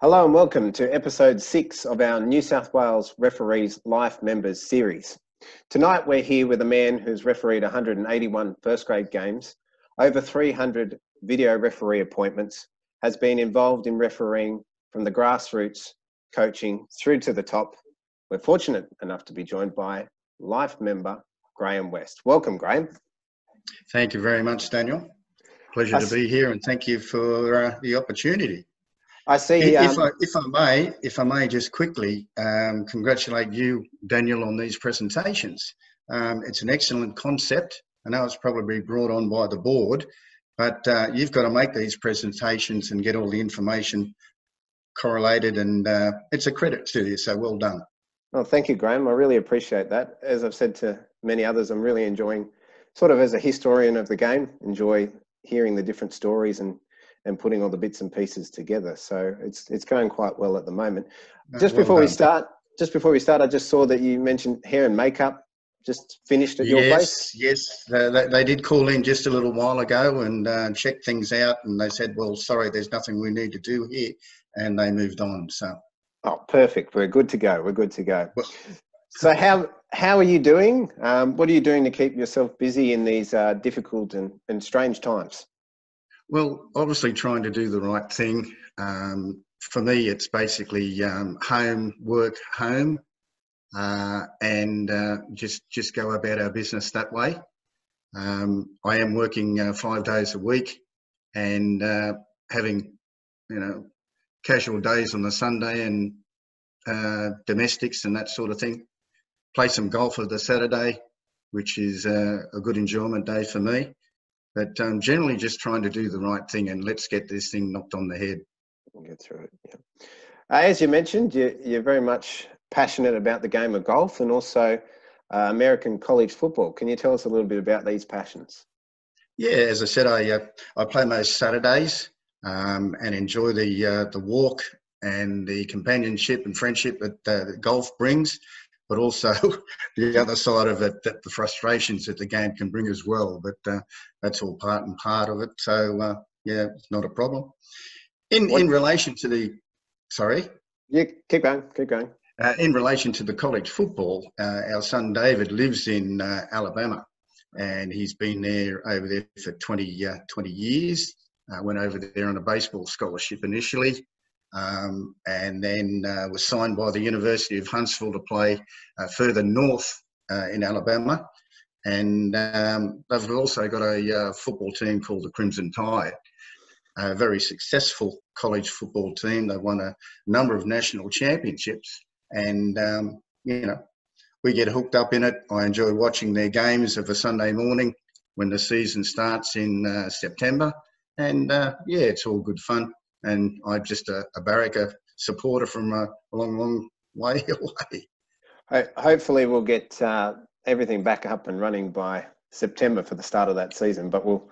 Hello and welcome to episode 6 of our New South Wales Referees Life Members series. Tonight we're here with a man who's refereed 181 first grade games, over 300 video referee appointments, has been involved in refereeing from the grassroots, coaching through to the top. We're fortunate enough to be joined by Life member Graeme West. Welcome, Graeme. Thank you very much, Daniel. Pleasure to be here, and thank you for the opportunity. I see. If I may, just quickly congratulate you, Daniel, on these presentations. It's an excellent concept. I know it's probably brought on by the board, but you've got to make these presentations and get all the information correlated, and it's a credit to you. So well done. Well, thank you, Graeme. I really appreciate that. As I've said to many others, I'm really enjoying, sort of as a historian of the game, enjoy hearing the different stories and putting all the bits and pieces together. So it's going quite well at the moment. Just before we start, I just saw that you mentioned hair and makeup just finished at your place. Yes, they did call in just a little while ago and checked things out, and they said, well, sorry, there's nothing we need to do here, and they moved on. So. Oh, perfect. We're good to go. Well, so how are you doing? What are you doing to keep yourself busy in these difficult and strange times? Well, obviously trying to do the right thing. For me, it's basically home, work, home, and just go about our business that way. I am working 5 days a week and having, casual days on the Sunday and domestics and that sort of thing. Play some golf on the Saturday, which is a good enjoyment day for me. But generally just trying to do the right thing and let's get this thing knocked on the head. We'll get through it, yeah. As you mentioned, you're very much passionate about the game of golf and also American college football. Can you tell us a little bit about these passions? Yeah, as I said, I play most Saturdays and enjoy the walk and the companionship and friendship that golf brings, but also the other side of it, that the frustrations that the game can bring as well. But that's all part and part of it. So, yeah, it's not a problem. In relation to the... Sorry? Yeah, keep going. In relation to the college football, our son David lives in Alabama, and he's been over there for 20 years. Went over there on a baseball scholarship initially, and then was signed by the University of Huntsville to play further north in Alabama. And they've also got a football team called the Crimson Tide, a very successful college football team. They've won a number of national championships, and we get hooked up in it. I enjoy watching their games of a Sunday morning when the season starts in September. And yeah, it's all good fun. And I'm just a Barraca supporter from a long way away. Hopefully we'll get everything back up and running by September for the start of that season, but we'll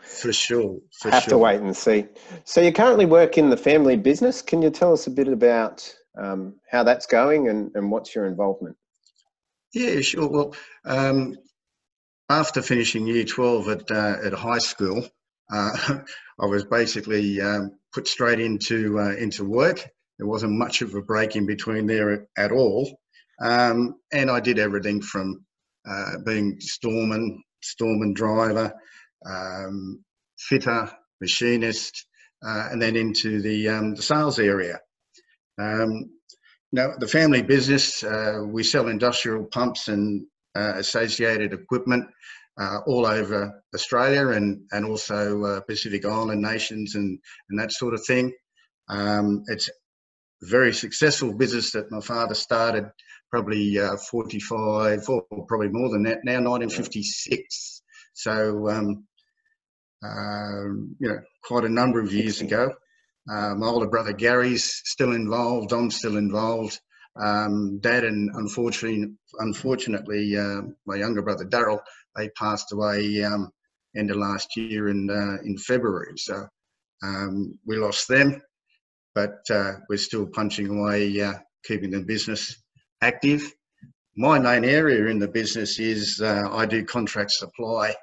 have to wait and see. So you currently work in the family business. Can you tell us a bit about how that's going and what's your involvement? Yeah, sure. Well, after finishing year 12 at high school, I was basically put straight into work. There wasn't much of a break in between there at all, and I did everything from being storeman driver, fitter, machinist, and then into the sales area. Now, the family business, we sell industrial pumps and associated equipment all over Australia and also Pacific Island nations and that sort of thing. It's a very successful business that my father started probably 45, or probably more than that now, 1956. So, quite a number of years ago. My older brother Gary's still involved. I'm still involved. Dad and unfortunately, my younger brother Daryl, they passed away end of last year in February. So we lost them, but we're still punching away, keeping the business active. My main area in the business is I do contract supply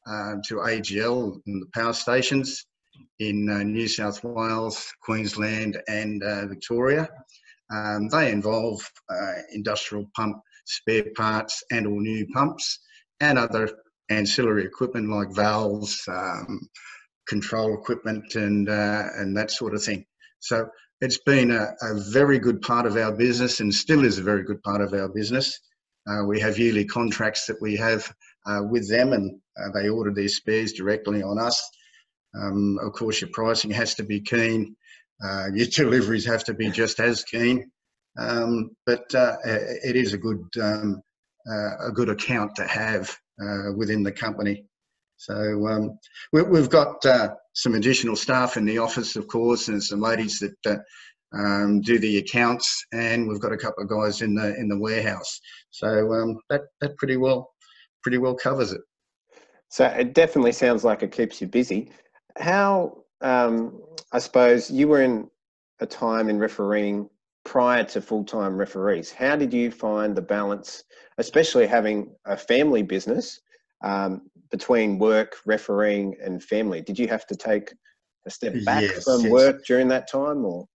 to AGL and the power stations, in New South Wales, Queensland and Victoria. They involve industrial pump spare parts and all new pumps and other ancillary equipment like valves, control equipment and that sort of thing. So it's been a very good part of our business and still is a very good part of our business. We have yearly contracts that we have with them, and they order their spares directly on us. Of course, your pricing has to be keen. Your deliveries have to be just as keen. But it is a good account to have within the company. So we've got some additional staff in the office, of course, and some ladies that do the accounts, and we've got a couple of guys in the warehouse. So that pretty well covers it. So it definitely sounds like it keeps you busy. How, I suppose you were in a time in refereeing prior to full-time referees. How did you find the balance, especially having a family business, between work, refereeing and family? Did you have to take a step back from work during that time, or?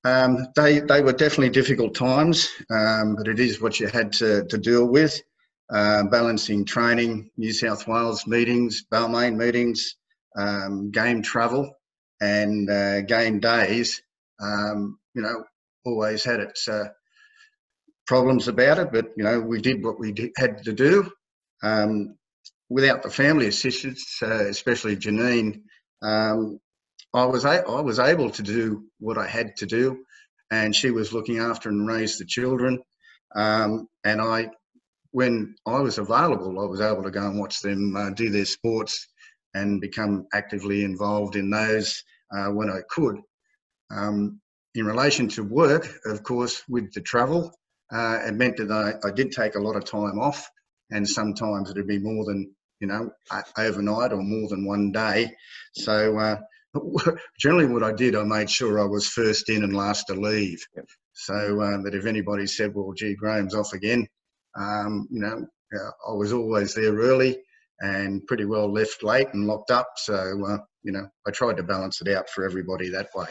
They were definitely difficult times, but it is what you had to deal with. Balancing training, New South Wales meetings, Balmain meetings, game travel and game days. Always had its problems about it, but we did what we had to do. Without the family assistance, especially Janine, I was able to do what I had to do, and she was looking after and raise the children. And when I was available, I was able to go and watch them do their sports and become actively involved in those when I could. In relation to work, of course, with the travel, it meant that I did take a lot of time off, and sometimes it'd be more than, overnight or more than one day. So generally what I did, I made sure I was first in and last to leave. Yep. So that if anybody said, well, gee, Graham's off again, I was always there early and pretty well left late and locked up. So, I tried to balance it out for everybody that way.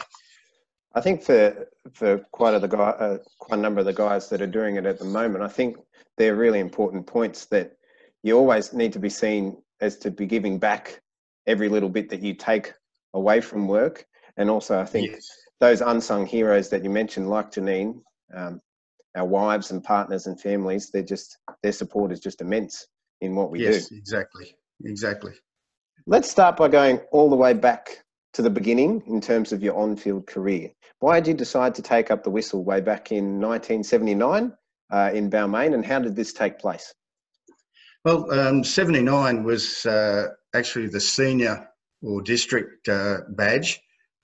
I think for quite a number of the guys that are doing it at the moment, I think they're really important points that you always need to be seen as to be giving back every little bit that you take away from work. And also, I think those unsung heroes that you mentioned, like Janine, our wives and partners and families, their support is just immense in what we do. Yes, exactly. Let's start by going all the way back to the beginning in terms of your on-field career. Why did you decide to take up the whistle way back in 1979 in Balmain, and how did this take place? Well, 79 was actually the senior or district badge.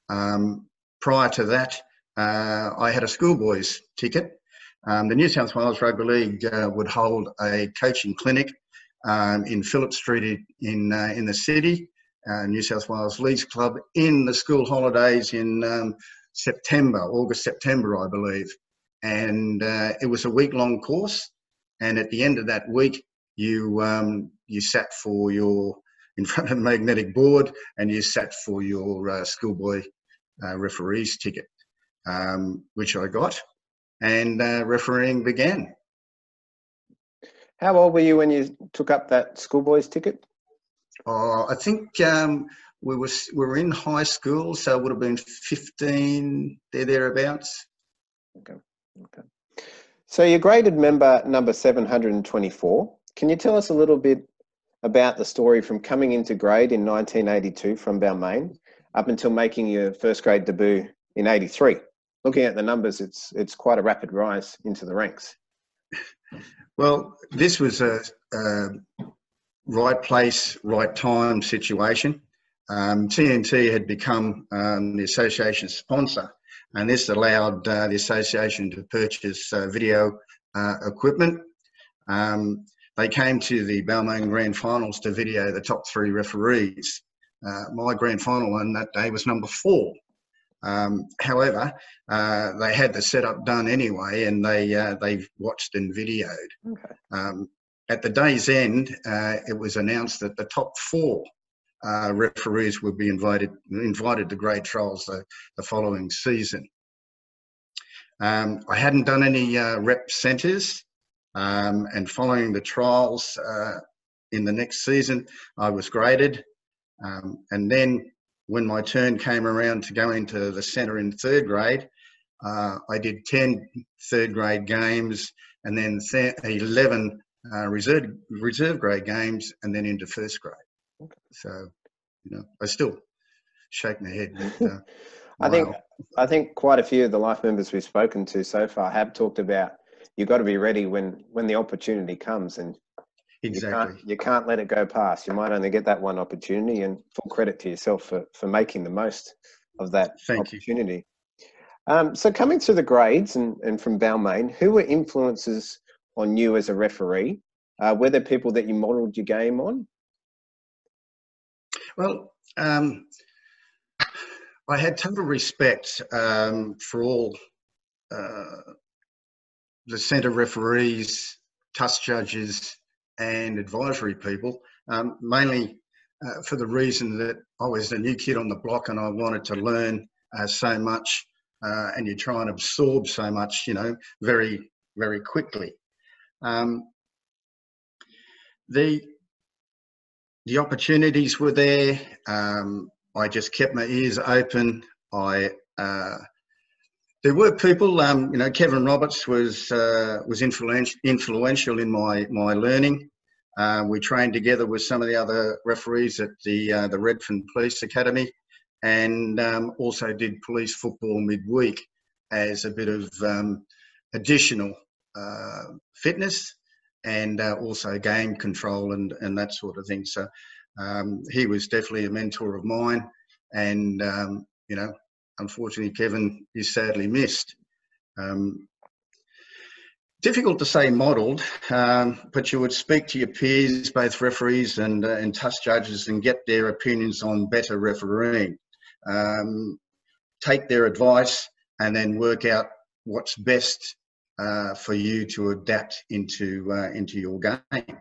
Prior to that, I had a schoolboys ticket. The New South Wales Rugby League would hold a coaching clinic in Phillip Street in the city, New South Wales Leagues Club, in the school holidays in August, September, I believe. And it was a week-long course. And at the end of that week, you sat in front of a magnetic board, and you sat for your schoolboy referee's ticket, which I got, and refereeing began. How old were you when you took up that schoolboy's ticket? I think we were in high school, so it would have been 15, thereabouts. Okay. So you're graded member number 724. Can you tell us a little bit about the story from coming into grade in 1982 from Balmain up until making your first grade debut in 83? Looking at the numbers, it's quite a rapid rise into the ranks. Well, this was a right place, right time situation. TNT had become the association's sponsor, and this allowed the association to purchase video equipment. They came to the Balmain Grand Finals to video the top 3 referees. My grand final on that day was number 4. However, they had the setup done anyway, and they watched and videoed. Okay. At the day's end, it was announced that the top 4 referees would be invited to grade trials the following season. I hadn't done any rep centres, and following the trials in the next season, I was graded. And then when my turn came around to go into the centre in third grade, I did 10 third grade games and then 11 reserve grade games and then into first grade. Okay. So, I still shake my head. But, I think quite a few of the life members we've spoken to so far have talked about you've got to be ready when the opportunity comes, and exactly. You can't let it go past. You might only get that one opportunity, and full credit to yourself for making the most of that opportunity. So coming to the grades and from Balmain, who were influences on you as a referee? Were there people that you modelled your game on? Well, I had total respect for all the centre referees, touch judges and advisory people, mainly for the reason that I was a new kid on the block and I wanted to learn so much, and you try and absorb so much, very, very quickly. The opportunities were there. I just kept my ears open. There were people, Kevin Roberts was influential in my learning. We trained together with some of the other referees at the Redfern Police Academy, and also did police football midweek as a bit of additional fitness and also game control and that sort of thing. So he was definitely a mentor of mine, and unfortunately, Kevin is sadly missed. Difficult to say modelled, but you would speak to your peers, both referees and touch judges, and get their opinions on better refereeing. Take their advice and then work out what's best for you to adapt into your game.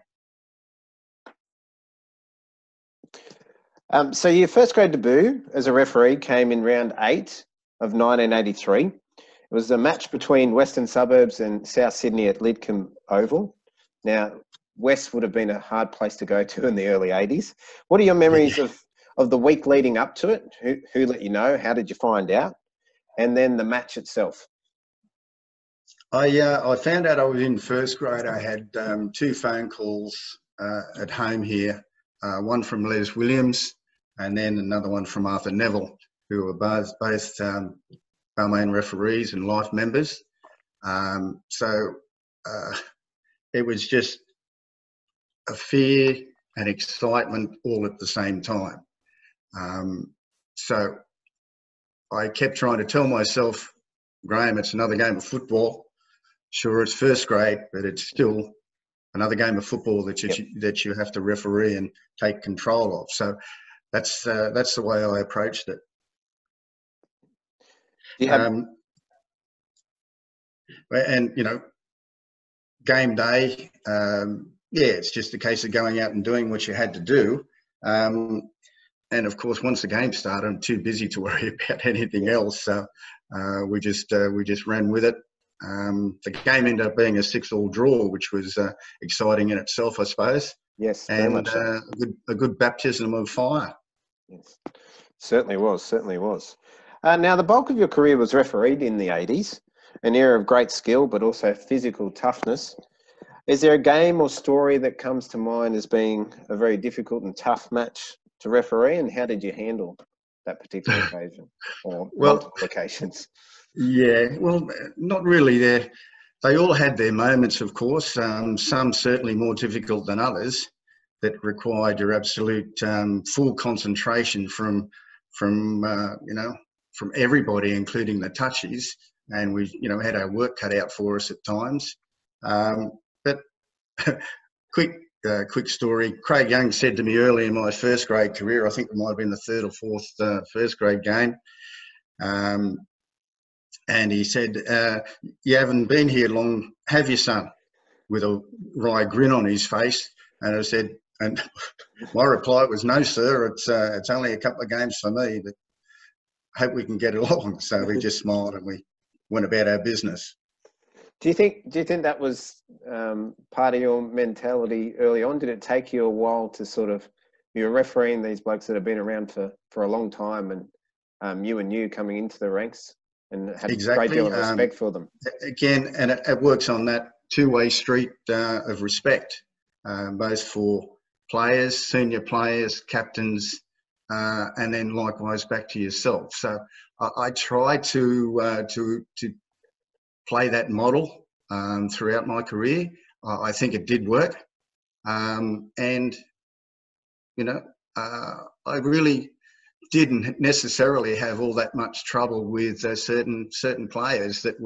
So your first grade debut as a referee came in round 8 of 1983. It was a match between Western Suburbs and South Sydney at Lidcombe Oval. Now, West would have been a hard place to go to in the early 80s. What are your memories of the week leading up to it? Who let you know? How did you find out? And then the match itself. I found out I was in first grade. I had 2 phone calls at home here, one from Les Williams and then another one from Arthur Neville, who were both Balmain referees and life members. So it was just a fear and excitement all at the same time. So I kept trying to tell myself, Graeme, it's another game of football. Sure, it's first grade, but it's still another game of football that you have to referee and take control of. So that's the way I approached it. And game day, it's just a case of going out and doing what you had to do. And of course, once the game started, I'm too busy to worry about anything else. So we just ran with it. The game ended up being a 6-6 draw, which was exciting in itself, I suppose. Yes, and a good baptism of fire. Yes, certainly was. Now, the bulk of your career was refereed in the 80s, an era of great skill, but also physical toughness. Is there a game or story that comes to mind as being a very difficult and tough match to referee, and how did you handle that particular occasion or multiple occasions? Yeah, well, not really. They all had their moments, of course, some certainly more difficult than others that required your absolute full concentration from everybody, including the touchies. And we, had our work cut out for us at times. But quick story. Craig Young said to me early in my first grade career, I think it might have been the 3rd or 4th first grade game, and he said, you haven't been here long, have you, son? With a wry grin on his face. And I said, And my reply was, no, sir, it's only a couple of games for me, but hope we can get along. So we just smiled and we went about our business. Do you think that was part of your mentality early on? Did it take you a while to sort of, you're refereeing these blokes that have been around for a long time, and you and you coming into the ranks and had a great deal of respect for them? Again, and it works on that two-way street of respect, both for players, senior players, captains, and then likewise back to yourself. So I try to play that model throughout my career. I think it did work, and you know, I really didn't necessarily have all that much trouble with certain players that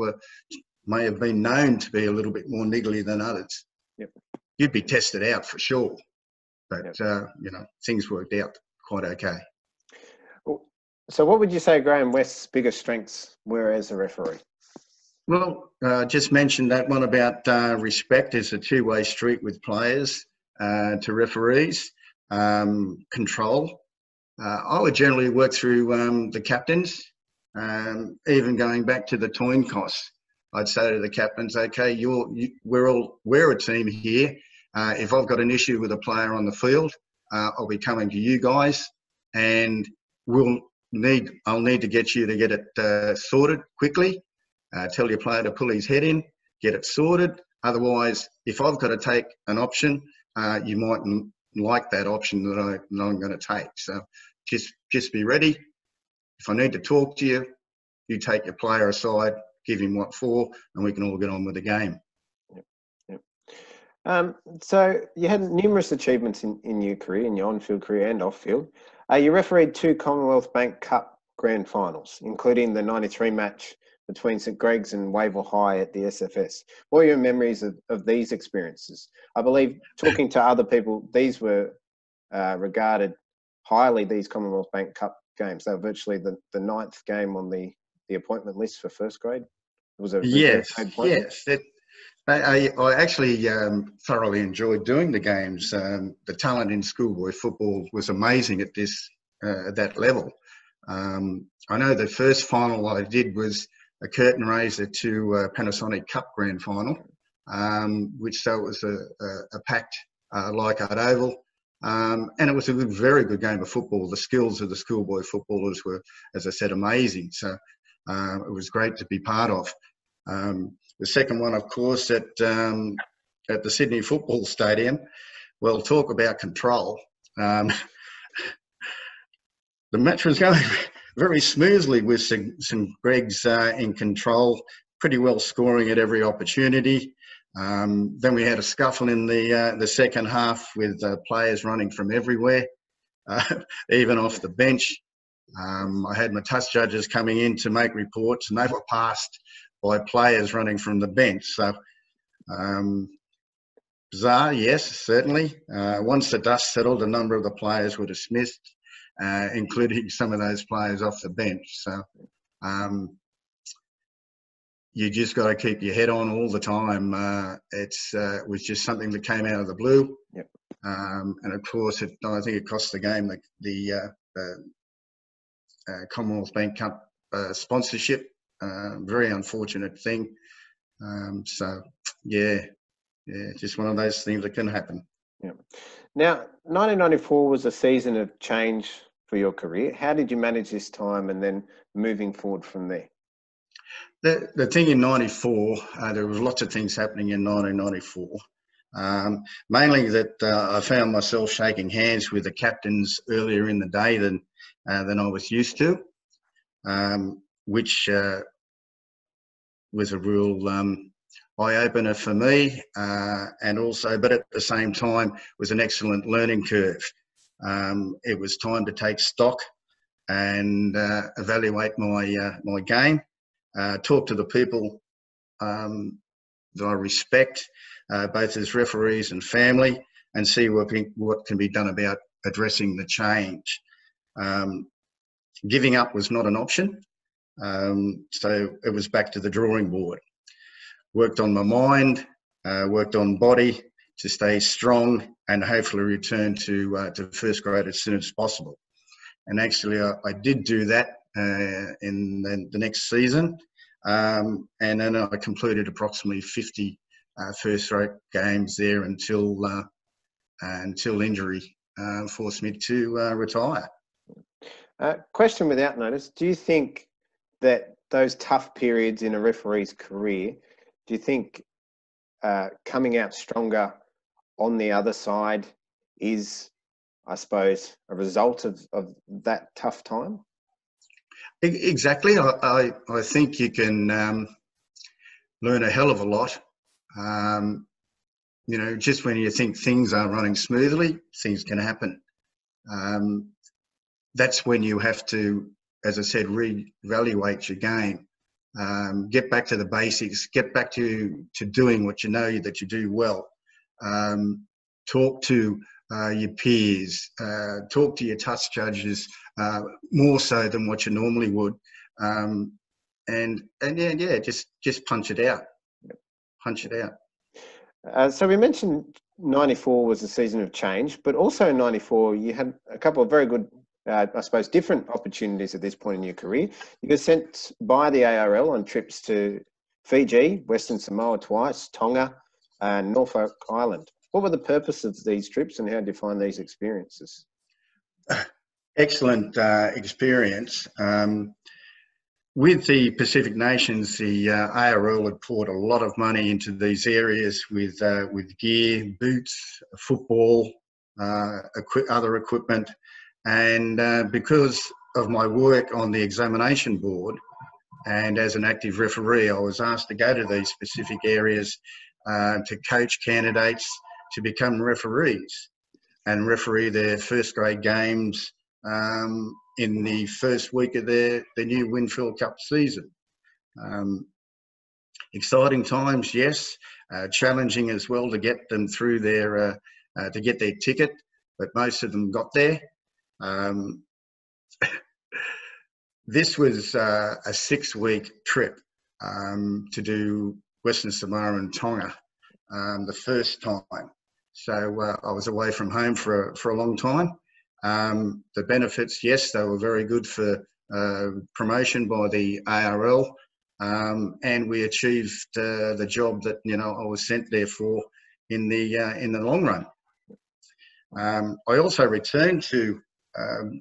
may have been known to be a little bit more niggly than others. Yep. You'd be tested out for sure, but yep. Things worked out quite okay. So what would you say Graeme West's biggest strengths were as a referee? Well, just mentioned that one about respect is a two-way street with players to referees. Control. I would generally work through the captains, even going back to the toin costs. I'd say to the captains, okay, we're a team here. If I've got an issue with a player on the field, I'll be coming to you guys, and I'll need to get you to get it sorted quickly. Tell your player to pull his head in, get it sorted. Otherwise, if I've got to take an option, you mightn't like that option that I'm going to take. So just be ready. If I need to talk to you, you take your player aside, give him what for, and we can all get on with the game. Yep. So you had numerous achievements in your career, in your on-field career and off-field. You refereed 2 Commonwealth Bank Cup grand finals, including the 93 match between St Greg's and Wavell High at the SFS. What are your memories of these experiences? I believe, talking to other people, these were regarded highly, these Commonwealth Bank Cup games. They were virtually the 9th game on the appointment list for first grade. It was a yes. I actually thoroughly enjoyed doing the games. The talent in schoolboy football was amazing at that level. I know the first final I did was a curtain raiser to Panasonic Cup Grand Final, which so it was a packed Leichhardt Oval, and it was a very good game of football. The skills of the schoolboy footballers were, as I said, amazing. So it was great to be part of. The second one, of course, at the Sydney Football Stadium. Well, talk about control. The match was going very smoothly with St Greg's in control, pretty well scoring at every opportunity. Then we had a scuffle in the second half with players running from everywhere, even off the bench. I had my touch judges coming in to make reports, and they were passed by players running from the bench. So bizarre, yes, certainly. Once the dust settled, a number of the players were dismissed, including some of those players off the bench. So you just got to keep your head on all the time. It was just something that came out of the blue. Yep. And of course, I think it cost the game the Commonwealth Bank Cup sponsorship. Very unfortunate thing. So, just one of those things that can happen. Yeah. Now, 1994 was a season of change for your career. How did you manage this time and then moving forward from there? The thing in 94, there was lots of things happening in 1994. Mainly that I found myself shaking hands with the captains earlier in the day than I was used to, which was a real eye-opener for me, and also, but at the same time, was an excellent learning curve. It was time to take stock and evaluate my game, talk to the people that I respect, both as referees and family, and see what can be done about addressing the change. Giving up was not an option, so it was back to the drawing board. Worked on my mind, worked on body, to stay strong and hopefully return to first grade as soon as possible. And actually, I did do that in the next season, and then I completed approximately 50 first-rate games there until injury forced me to retire. Question without notice: do you think that those tough periods in a referee's career, do you think coming out stronger on the other side is, I suppose, a result of that tough time? Exactly. I think you can learn a hell of a lot. Just when you think things are running smoothly, things can happen. That's when you have to, as I said, reevaluate your game, get back to the basics, get back to doing what you know that you do well. Talk to your peers, talk to your touch judges more so than what you normally would, just punch it out. Punch it out. So we mentioned 94 was a season of change, but also in 94 you had a couple of very good, I suppose, different opportunities at this point in your career. You were sent by the ARL on trips to Fiji, Western Samoa twice, Tonga, and Norfolk Island. What were the purposes of these trips, and how did you find these experiences? Excellent experience. With the Pacific Nations, the ARL had poured a lot of money into these areas with gear, boots, football, other equipment. And because of my work on the examination board and as an active referee, I was asked to go to these specific areas to coach candidates to become referees and referee their first grade games in the first week of the new Winfield Cup season. Exciting times, yes. Challenging as well to get them through to get their ticket, but most of them got there. This was a 6-week trip to do Western Samoa and Tonga the first time. So I was away from home for a long time. The benefits, yes, they were very good for promotion by the ARL, and we achieved the job that I was sent there for in the long run. I also returned to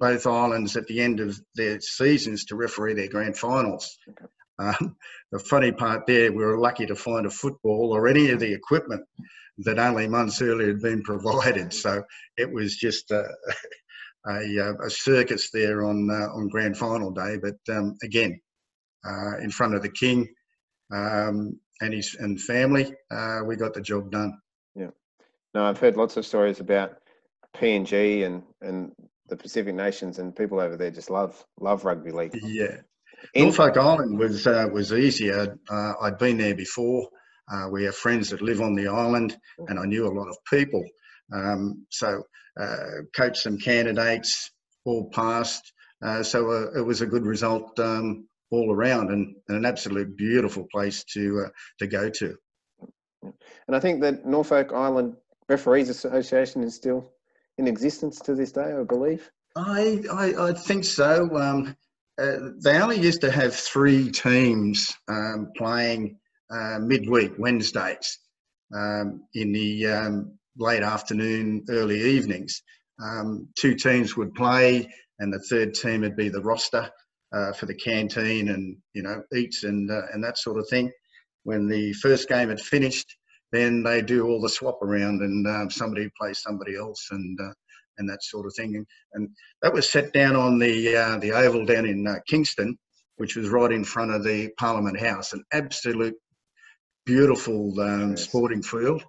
both islands at the end of their seasons to referee their grand finals. The funny part there, we were lucky to find a football or any of the equipment that only months earlier had been provided. So it was just a circus there on grand final day. But again, in front of the King and his family, we got the job done. Yeah. No, I've heard lots of stories about PNG and the Pacific Nations, and people over there just love rugby league. Yeah. Norfolk Island was easier. I'd been there before. We have friends that live on the island, and I knew a lot of people. So coached some candidates, all passed. So it was a good result all around, and an absolute beautiful place to go to. And I think that Norfolk Island Referees Association is still in existence to this day, I believe. I think so. They only used to have 3 teams playing midweek Wednesdays in the late afternoon, early evenings. 2 teams would play, and the 3rd team would be the roster for the canteen and eats and that sort of thing. When the first game had finished, then they do all the swap around, and somebody plays somebody else and that sort of thing. And that was set down on the oval down in Kingston, which was right in front of the Parliament House. An absolute beautiful sporting field,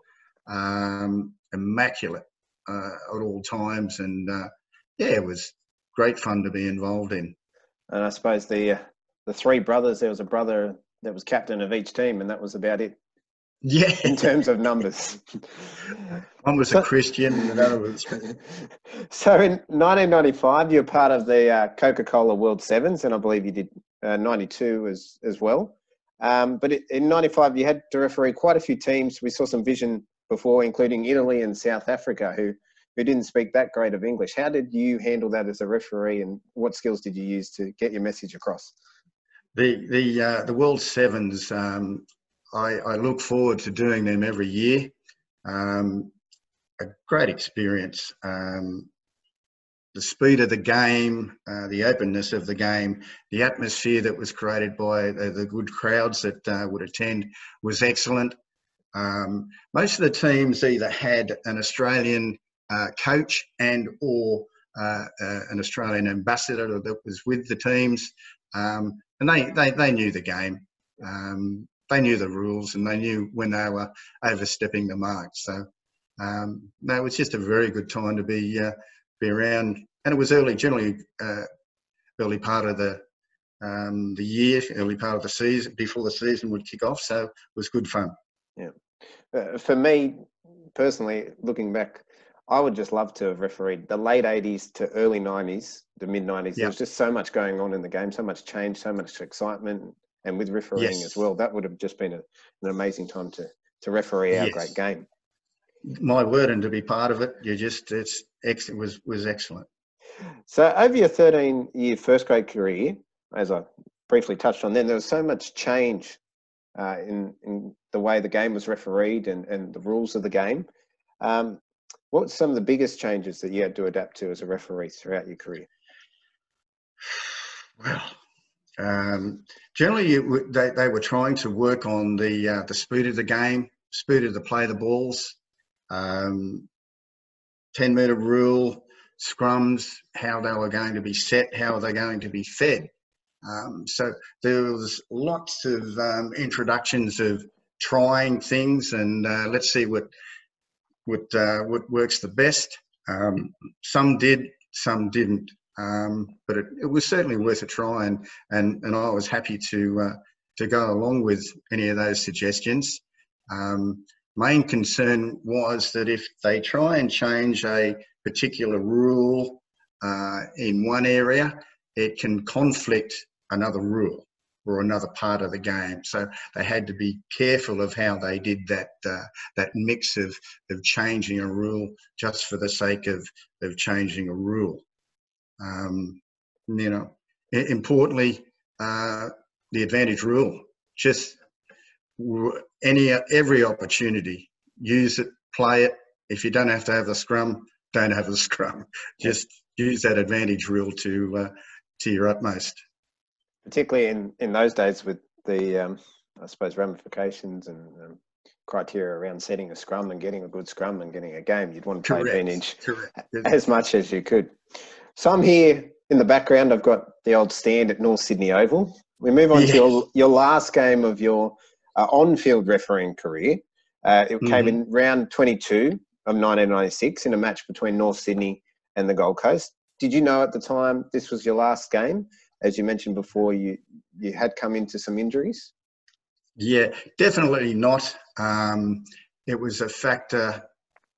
immaculate at all times, and it was great fun to be involved in. And I suppose the 3 brothers, there was a brother that was captain of each team, and that was about it. Yeah. In terms of numbers. One was a Christian and another was... So in 1995, you were part of the Coca-Cola World Sevens, and I believe you did 92 as well. But in 95, you had to referee quite a few teams. We saw some vision before, including Italy and South Africa, who didn't speak that great of English. How did you handle that as a referee, and what skills did you use to get your message across? The World Sevens, I look forward to doing them every year. A great experience. The speed of the game, the openness of the game, the atmosphere that was created by the good crowds that would attend was excellent. Most of the teams either had an Australian coach and or an Australian ambassador that was with the teams, and they knew the game. They knew the rules, and they knew when they were overstepping the mark. So no, it was just a very good time to be around, and it was generally early part of the year, early part of the season, before the season would kick off. So it was good fun. Yeah, for me personally, looking back, I would just love to have refereed the late 80s to early 90s, the mid 90s. Yeah. There was just so much going on in the game, so much change, so much excitement, and with refereeing as well, that would have just been an amazing time to referee our great game. My word, and to be part of it, was excellent. So over your 13-year first grade career, as I briefly touched on then, there was so much change in the way the game was refereed and the rules of the game. What were some of the biggest changes that you had to adapt to as a referee throughout your career? Well, generally they were trying to work on the speed of the game, speed of the play of the balls, 10-metre rule, scrums, how they were going to be set, how they going to be fed. So there was lots of introductions of trying things, and let's see what works the best. Some did, some didn't, but it was certainly worth a try, and I was happy to go along with any of those suggestions. Main concern was that if they try and change a particular rule in one area, it can conflict another rule or another part of the game. So they had to be careful of how they did that mix of changing a rule just for the sake of changing a rule. Importantly, the advantage rule, just every opportunity, use it, play it. If you don't have to have the scrum, don't have the scrum. Just use that advantage rule to your utmost. Particularly in those days with the, I suppose, ramifications and criteria around setting a scrum and getting a good scrum and getting a game, you'd want to play advantage as much as you could. So I'm here in the background. I've got the old stand at North Sydney Oval. We move on to your last game of your on-field refereeing career. It came in round 22 of 1996 in a match between North Sydney and the Gold Coast. Did you know at the time this was your last game? As you mentioned before, you had come into some injuries? Yeah, definitely not. It was a factor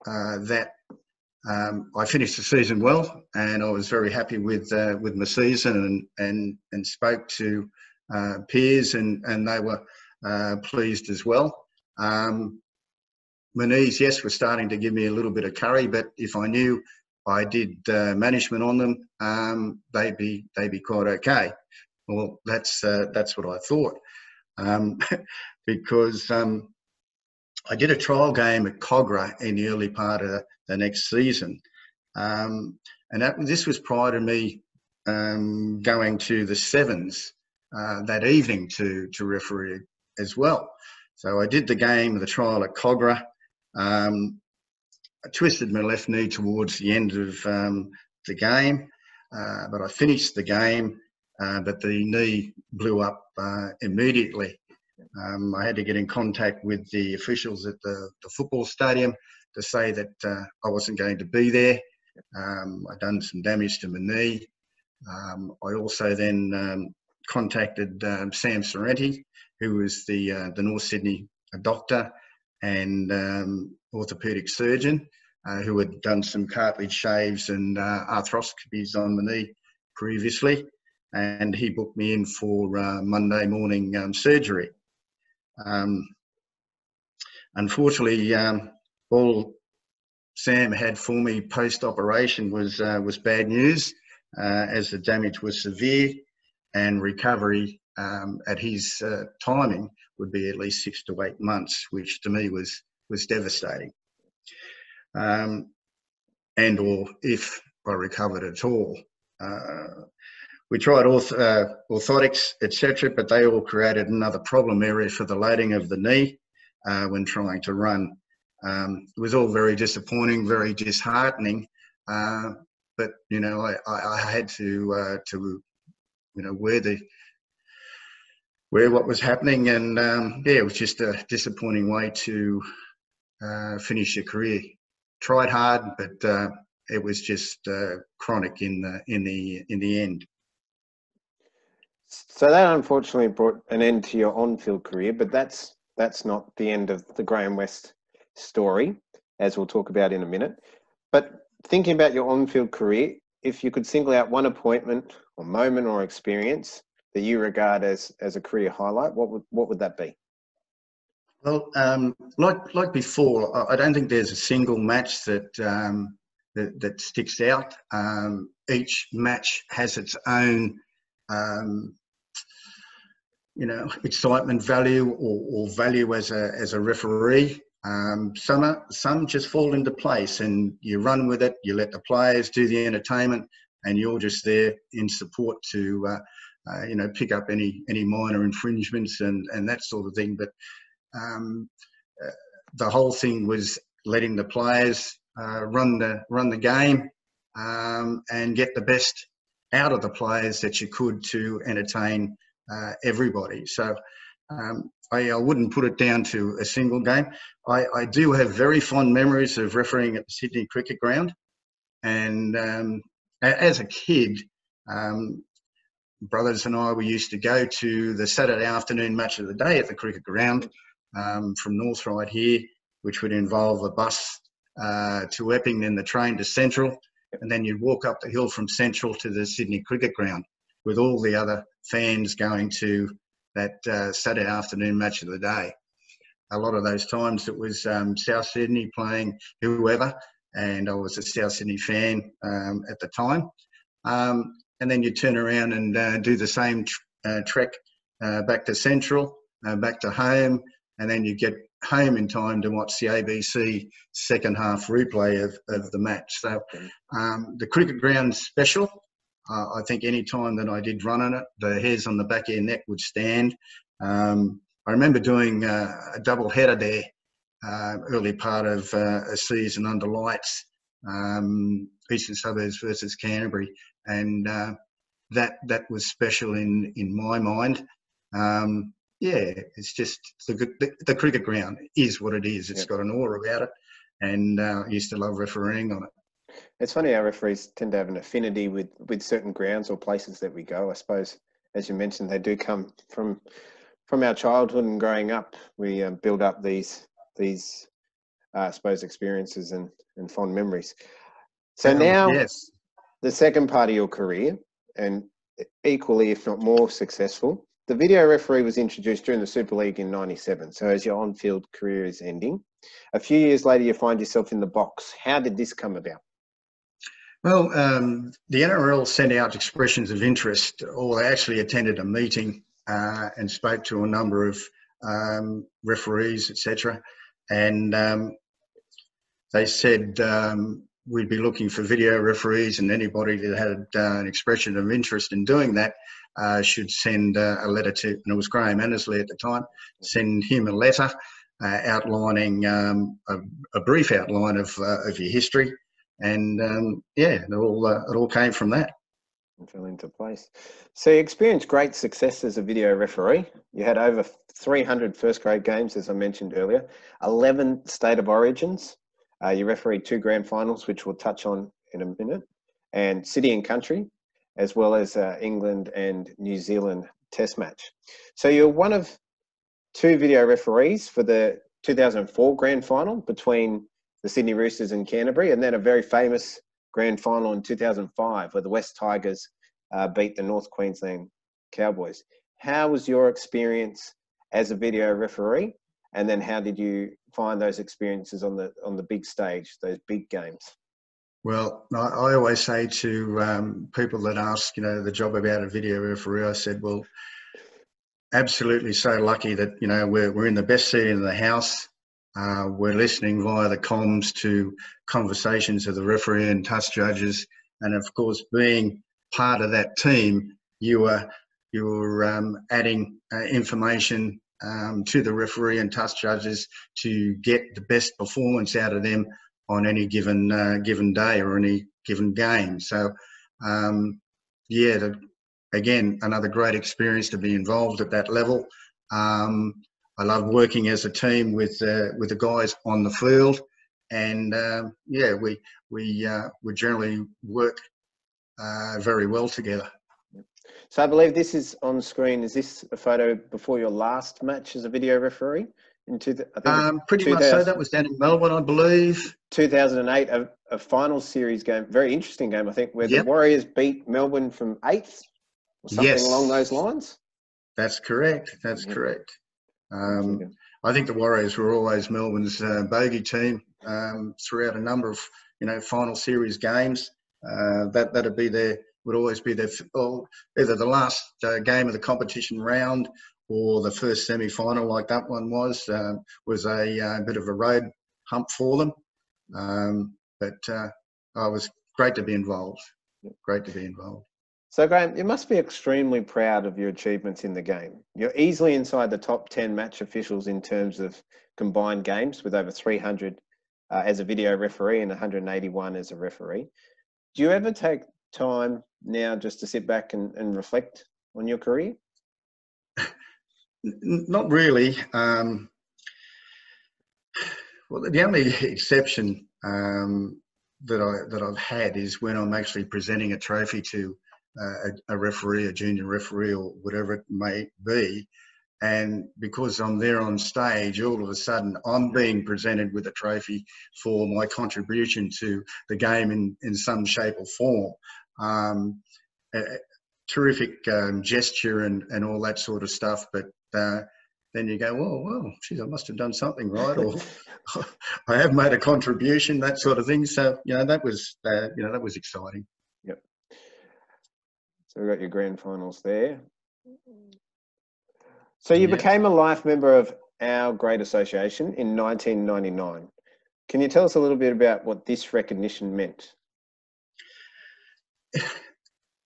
that I finished the season well, and I was very happy with my season, and spoke to peers, and they were pleased as well. My knees, yes, were starting to give me a little bit of curry, but if I knew I did management on them, they'd be quite okay. Well, that's what I thought, because I did a trial game at Cogra in the early part of the next season, and this was prior to me going to the Sevens that evening to referee as well. So I did the game, the trial at Cogra. I twisted my left knee towards the end of the game, but I finished the game, but the knee blew up immediately. I had to get in contact with the officials at the football stadium to say that I wasn't going to be there. I'd done some damage to my knee. I also then contacted Sam Sorrenti, who was the North Sydney doctor and orthopaedic surgeon, who had done some cartilage shaves and arthroscopies on the knee previously, and he booked me in for Monday morning surgery. Unfortunately, all Sam had for me post-operation was bad news, as the damage was severe, and recovery at his timing would be at least 6 to 8 months, which to me was devastating. And or if I recovered at all. We tried orthotics, etc., but they all created another problem area for the loading of the knee when trying to run. It was all very disappointing, very disheartening, but you know, I had to you know, wear what was happening, and yeah, it was just a disappointing way to finish your career. Tried hard, but it was just chronic in the end. So that unfortunately brought an end to your on-field career, but that's not the end of the Graeme West story, as we'll talk about in a minute. But thinking about your on-field career, if you could single out one appointment or moment or experience that you regard as a career highlight, what would that be? Well, like before, I don't think there's a single match that that sticks out. Each match has its own, you know, excitement value or value as a referee. Some just fall into place, and you run with it. You let the players do the entertainment, and you're just there in support to, you know, pick up any minor infringements and that sort of thing. But the whole thing was letting the players run the game and get the best out of the players that you could to entertain everybody. So I wouldn't put it down to a single game. I do have very fond memories of refereeing at the Sydney Cricket Ground, and as a kid, brothers and I, we used to go to the Saturday afternoon match of the day at the cricket ground from North Ryde here, which would involve a bus to Epping, then the train to Central, and then you'd walk up the hill from Central to the Sydney Cricket Ground with all the other fans going to that Saturday afternoon match of the day. A lot of those times it was South Sydney playing whoever, and I was a South Sydney fan at the time. And then you turn around and do the same trek back to Central, back to home, and then you get home in time to watch the ABC second half replay of the match. So the cricket ground's special. I think any time that I did run on it, the hairs on the back of your neck would stand. I remember doing a double header there, early part of a season under lights, Eastern Suburbs versus Canterbury, and that was special in my mind. Yeah, it's just the cricket ground is what it is. It's got an aura about it, and I used to love refereeing on it. It's funny how referees tend to have an affinity with certain grounds or places that we go. I suppose, as you mentioned, they do come from our childhood and growing up. We build up these I suppose, experiences and fond memories. So now, yes, the second part of your career, and equally, if not more successful, the video referee was introduced during the Super League in '97. So as your on-field career is ending, a few years later, you find yourself in the box. How did this come about? Well, the NRL sent out expressions of interest, or they actually attended a meeting and spoke to a number of referees, etc. And they said we'd be looking for video referees, and anybody that had an expression of interest in doing that should send a letter to, and it was Graeme Annesley at the time, send him a letter outlining a brief outline of your history. And yeah, it all came from that. And fell into place. So you experienced great success as a video referee. You had over 300 first grade games, as I mentioned earlier, 11 state of origins. You refereed 2 grand finals, which we'll touch on in a minute, and City and Country, as well as England and New Zealand Test match. So you're one of 2 video referees for the 2004 grand final between the Sydney Roosters and Canterbury, and then a very famous grand final in 2005 where the West Tigers beat the North Queensland Cowboys. How was your experience as a video referee, And then how did you find those experiences on the big stage, those big games? Well, I always say to people that ask, the job about a video referee, I said, well, absolutely so lucky that, we're in the best seat in the house. We're listening via the comms to conversations of the referee and touch judges. And of course, being part of that team, you're adding information to the referee and touch judges to get the best performance out of them on any given day or any given game. So, again, another great experience to be involved at that level. I love working as a team with the guys on the field, and we generally work very well together. So I believe this is on screen. Is this a photo before your last match as a video referee? Pretty much so. That was down in Melbourne, I believe. 2008, a final series game, very interesting game, I think, where the Warriors beat Melbourne from 8th or something along those lines. That's correct. That's correct. I think the Warriors were always Melbourne's bogey team throughout a number of final series games. Would always be their either the last game of the competition round or the first semi-final, like that one was a bit of a road hump for them. But it was great to be involved. Great to be involved. So, Graeme, you must be extremely proud of your achievements in the game. You're easily inside the top 10 match officials in terms of combined games, with over 300 as a video referee and 181 as a referee. Do you ever take time now just to sit back and reflect on your career? Not really. Well, the only exception that I've had is when I'm actually presenting a trophy to a referee, a junior referee, or whatever it may be, and because I'm there on stage, all of a sudden I'm being presented with a trophy for my contribution to the game in some shape or form. Terrific gesture and all that sort of stuff, but then you go, well, geez, I must have done something right, or I have made a contribution, that sort of thing. So that was exciting. Yep. So we've got your grand finals there. So you became a life member of our great association in 1999. Can you tell us a little bit about what this recognition meant?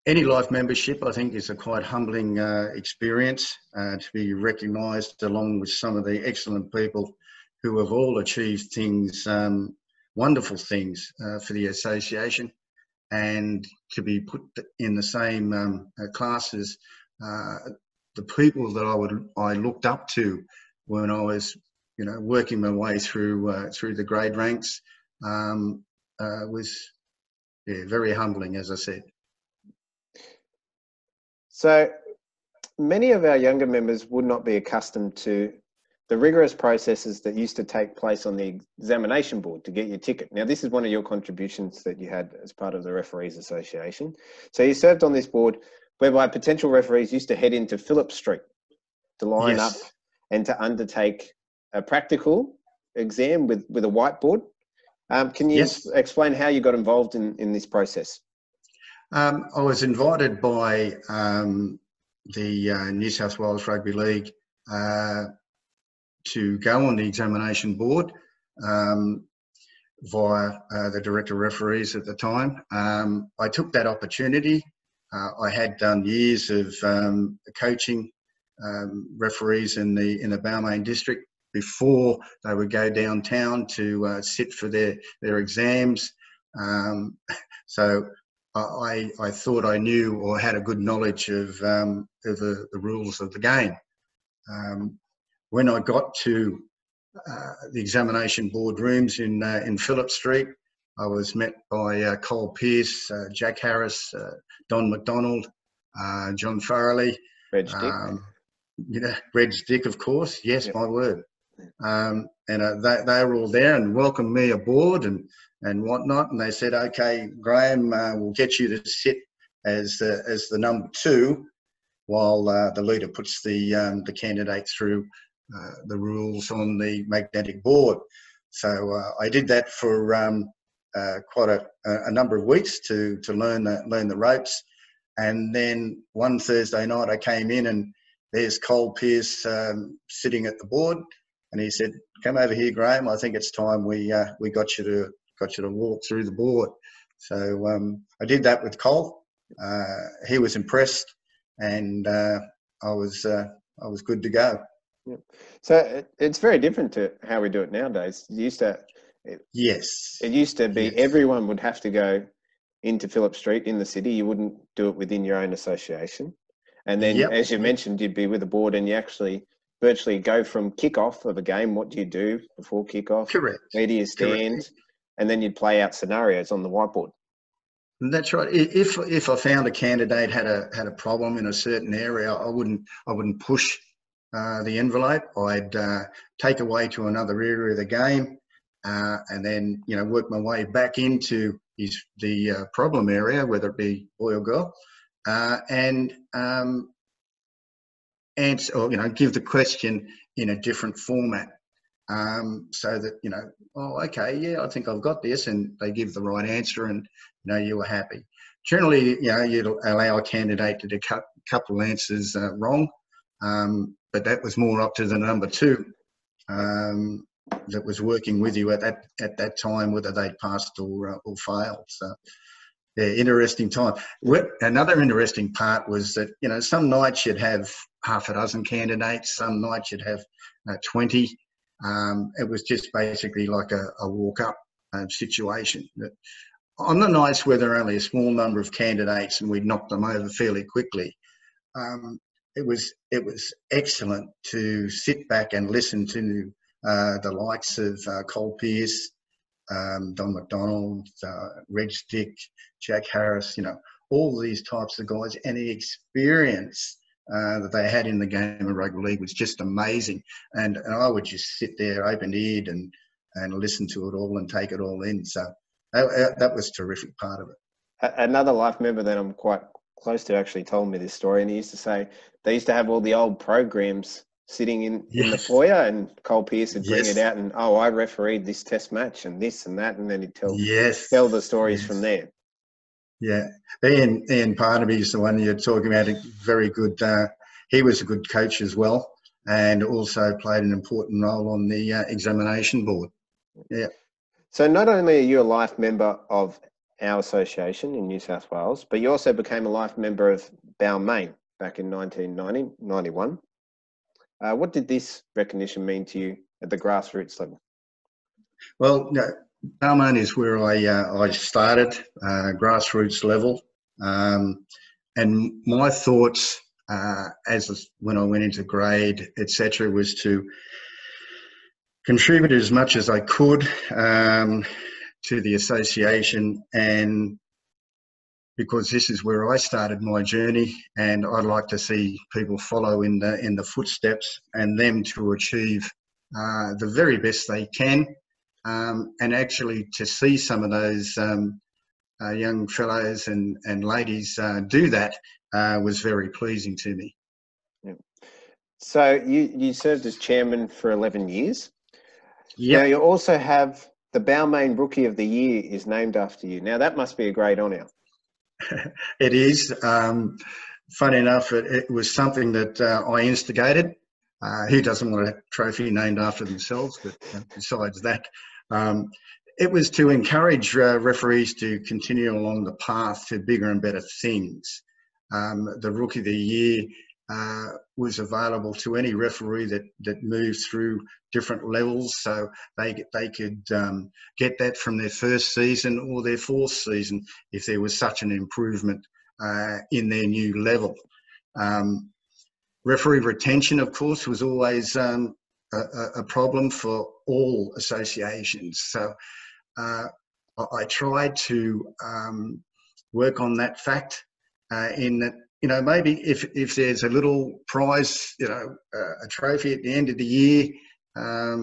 Any life membership, I think, is a quite humbling experience to be recognised along with some of the excellent people who have all achieved things, wonderful things for the association, and to be put in the same class as the people that I looked up to when I was, working my way through the grade ranks was very humbling, as I said. So many of our younger members would not be accustomed to the rigorous processes that used to take place on the examination board to get your ticket. Now, this is one of your contributions that you had as part of the Referees Association. So you served on this board whereby potential referees used to head into Phillip Street to line up and to undertake a practical exam with a whiteboard. Can you explain how you got involved in this process? I was invited by the New South Wales Rugby League to go on the examination board via the director of referees at the time. I took that opportunity. I had done years of coaching referees in the Balmain district before they would go downtown to sit for their exams. So I thought I knew or had a good knowledge of the rules of the game. When I got to the examination board rooms in Phillip Street, I was met by Cole Pearce, Jack Harris, Don McDonald, John Farrelly. Reg Dick. Reg Dick, of course. Yes, my word. And they were all there and welcomed me aboard and whatnot. And they said, "Okay, Graeme, we'll get you to sit as the number 2, while the leader puts the candidate through the rules on the magnetic board. So I did that for quite a number of weeks to learn the ropes. And then one Thursday night I came in and there's Cole Pearce sitting at the board, and he said, "Come over here, Graeme. I think it's time we got you to walk through the board." So I did that with Cole. He was impressed, and I was good to go. Yeah. So it's very different to how we do it nowadays. It used to be Yes. everyone would have to go into Phillip Street in the city. You wouldn't do it within your own association. And then, Yep. as you mentioned, you'd be with a board and you actually virtually go from kickoff of a game. What do you do before kickoff? Correct. Where do you stand? Correct. And then you'd play out scenarios on the whiteboard. That's right. If I found a candidate had a problem in a certain area, I wouldn't push the envelope. I'd take away to another area of the game, and then work my way back into the problem area, whether it be boy or girl, and answer or give the question in a different format, so that oh, okay, yeah, I think I've got this, and they give the right answer, and you were happy. Generally, you'd allow a candidate to do a couple of answers wrong, but that was more up to the number two that was working with you at that time, whether they passed or failed. So, yeah, interesting time. Another interesting part was that some nights you'd have half a dozen candidates, some nights you'd have 20. It was just basically like a walk-up situation. On the nights where there are only a small number of candidates and we'd knock them over fairly quickly, it was excellent to sit back and listen to the likes of Cole Pearce, Don McDonald, Reg Stick, Jack Harris, all these types of guys, and the experience that they had in the game of rugby league was just amazing. And I would just sit there open-eared and listen to it all and take it all in. So that was a terrific part of it. Another life member that I'm quite close to actually told me this story, and he used to say they used to have all the old programs sitting in the foyer, and Cole Pearce would bring it out and, oh, I refereed this test match and this and that, and then he'd tell the stories from there. Yeah. Ian Parnaby is the one you're talking about, very good. He was a good coach as well, and also played an important role on the examination board. Yeah. So not only are you a life member of our association in New South Wales, but you also became a life member of Balmain back in 1991. What did this recognition mean to you at the grassroots level? Well, Balmain is where I started, grassroots level, and my thoughts when I went into grade, etc., was to contribute as much as I could to the association, and because this is where I started my journey, and I'd like to see people follow in the footsteps and them to achieve the very best they can, and actually to see some of those young fellows and ladies do that was very pleasing to me. Yeah. So you served as chairman for 11 years. Yep. Now you also have the Balmain Rookie of the Year is named after you. Now that must be a great honour. It is. Funny enough, it was something that I instigated. Who doesn't want a trophy named after themselves? But besides that, it was to encourage referees to continue along the path to bigger and better things. The Rookie of the Year was available to any referee that moved through different levels, so they could get that from their first season or their fourth season if there was such an improvement in their new level. Referee retention, of course, was always a problem for all associations. So I tried to work on that fact in that, maybe if there's a little prize, a trophy at the end of the year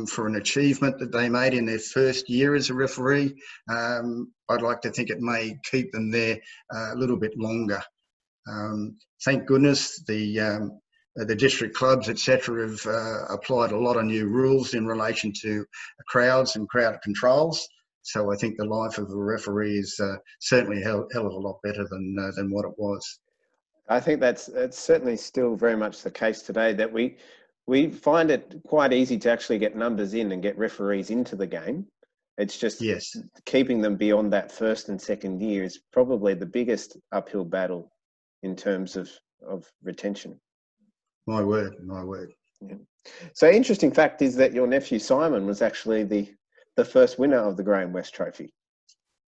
for an achievement that they made in their first year as a referee, I'd like to think it may keep them there a little bit longer. Thank goodness the the district clubs, etc., have applied a lot of new rules in relation to crowds and crowd controls. So I think the life of a referee is certainly a hell of a lot better than what it was. I think that's certainly still very much the case today, that we find it quite easy to actually get numbers in and get referees into the game. It's just Yes, keeping them beyond that first and second year is probably the biggest uphill battle in terms of retention. my word, my word. Yeah. So interesting fact is that your nephew Simon was actually the first winner of the Graeme West Trophy.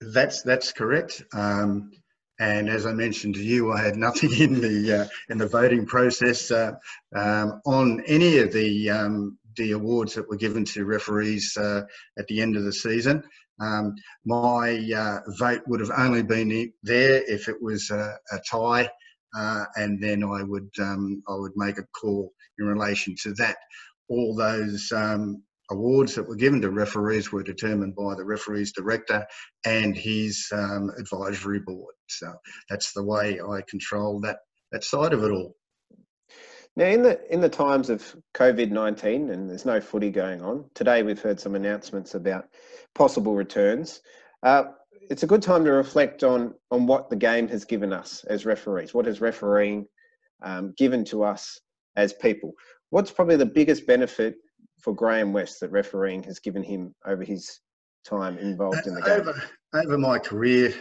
That's correct. And as I mentioned to you, I had nothing in the voting process on any of the awards that were given to referees at the end of the season. My vote would have only been there if it was a tie, and then I would make a call in relation to that. All those awards that were given to referees were determined by the referees director and his advisory board. So that's the way I control that side of it all. Now, in the times of COVID-19, and there's no footy going on today, we've heard some announcements about possible returns. It's a good time to reflect on what the game has given us as referees. What has refereeing given to us as people? What's probably the biggest benefit for Graeme West that refereeing has given him over his time involved in the game? Over my career,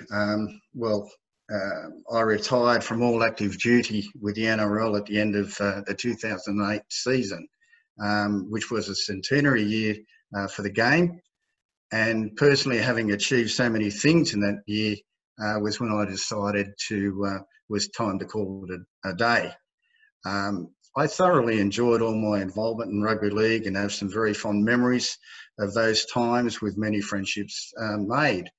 I retired from all active duty with the NRL at the end of the 2008 season, which was a centenary year for the game. And personally, having achieved so many things in that year, was when I decided was time to call it a day. I thoroughly enjoyed all my involvement in rugby league and have some very fond memories of those times with many friendships made.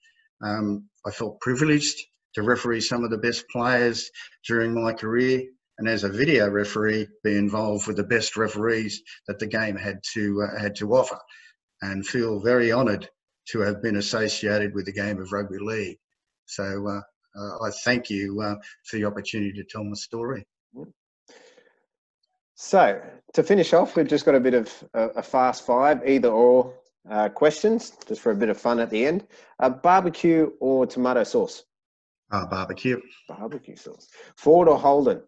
I felt privileged to referee some of the best players during my career, and as a video referee, be involved with the best referees that the game had to offer, and feel very honoured to have been associated with the game of rugby league. So I thank you for the opportunity to tell my story. So to finish off, we've just got a bit of a fast five, either or questions, just for a bit of fun at the end. Barbecue or tomato sauce? Barbecue. Barbecue sauce. Ford or Holden?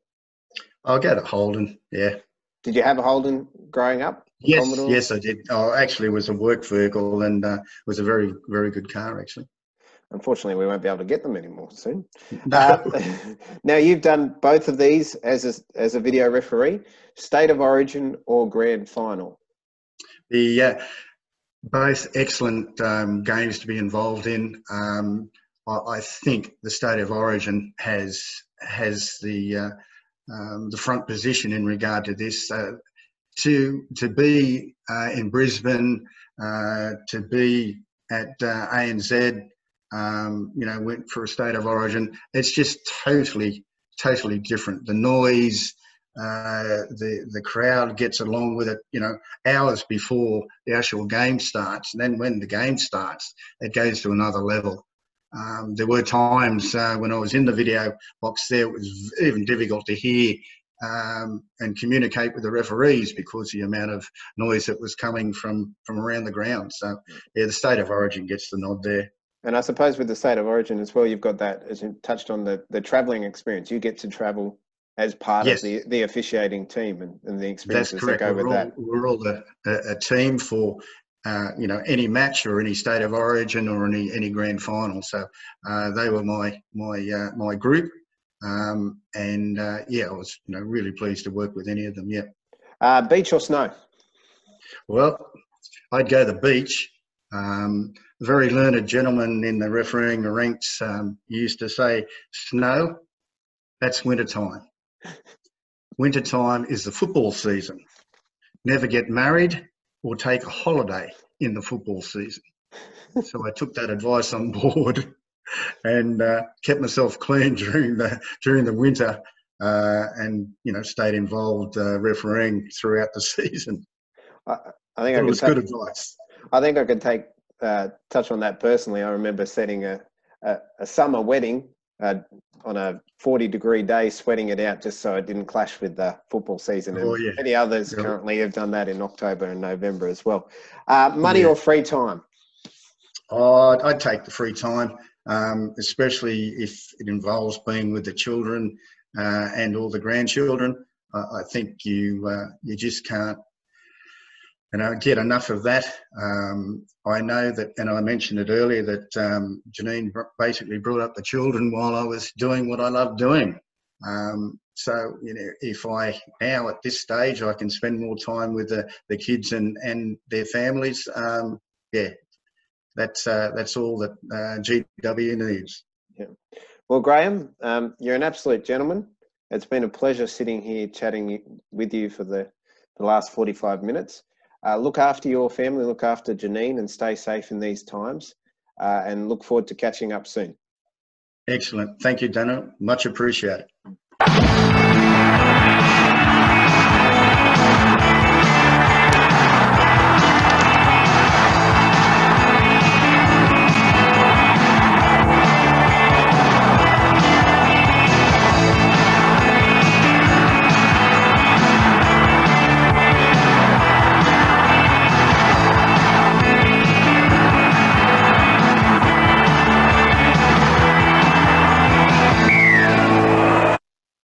I'll go to Holden, yeah. Did you have a Holden growing up? Yes, I did. Oh, actually, it was a work vehicle and was a very, very good car, actually. Unfortunately, we won't be able to get them anymore soon. No. Now, you've done both of these as a video referee, State of Origin or Grand Final? Both excellent games to be involved in. I think the State of Origin has the front position in regard to this. To be in Brisbane, to be at ANZ, went for a State of Origin. It's just totally different. The noise, the crowd gets along with it, hours before the actual game starts. And then when the game starts, it goes to another level. There were times when I was in the video box there, it was even difficult to hear and communicate with the referees because of the amount of noise that was coming from around the ground. So, yeah, the State of Origin gets the nod there. And I suppose with the State of Origin as well, you've got that, as you touched on, the travelling experience. You get to travel as part of the officiating team and the experiences that go with that. We're all a team for any match or any State of Origin or any grand final. So they were my group, and I was really pleased to work with any of them. Yeah. Beach or snow? Well, I'd go the beach. Very learned gentleman in the refereeing ranks used to say, "Snow, that's winter time. Winter time is the football season. Never get married or take a holiday in the football season." So I took that advice on board and kept myself clean during the winter, and stayed involved refereeing throughout the season. I think it was good advice. I think I could touch on that personally. I remember setting a summer wedding on a 40-degree day, sweating it out just so it didn't clash with the football season. And Oh, yeah. many others Yeah. currently have done that in October and November as well. Money Yeah. or free time? Oh, I'd take the free time, especially if it involves being with the children and all the grandchildren. I think you just can't, get enough of that. I know that, and I mentioned it earlier, that Janine basically brought up the children while I was doing what I love doing. So, if I now at this stage I can spend more time with the kids and their families, that's all that GW needs. Yeah. Well, Graeme, you're an absolute gentleman. It's been a pleasure sitting here chatting with you for the last 45 minutes. Look after your family, look after Janine, and stay safe in these times, and look forward to catching up soon. Excellent. Thank you, Daniel. Much appreciated.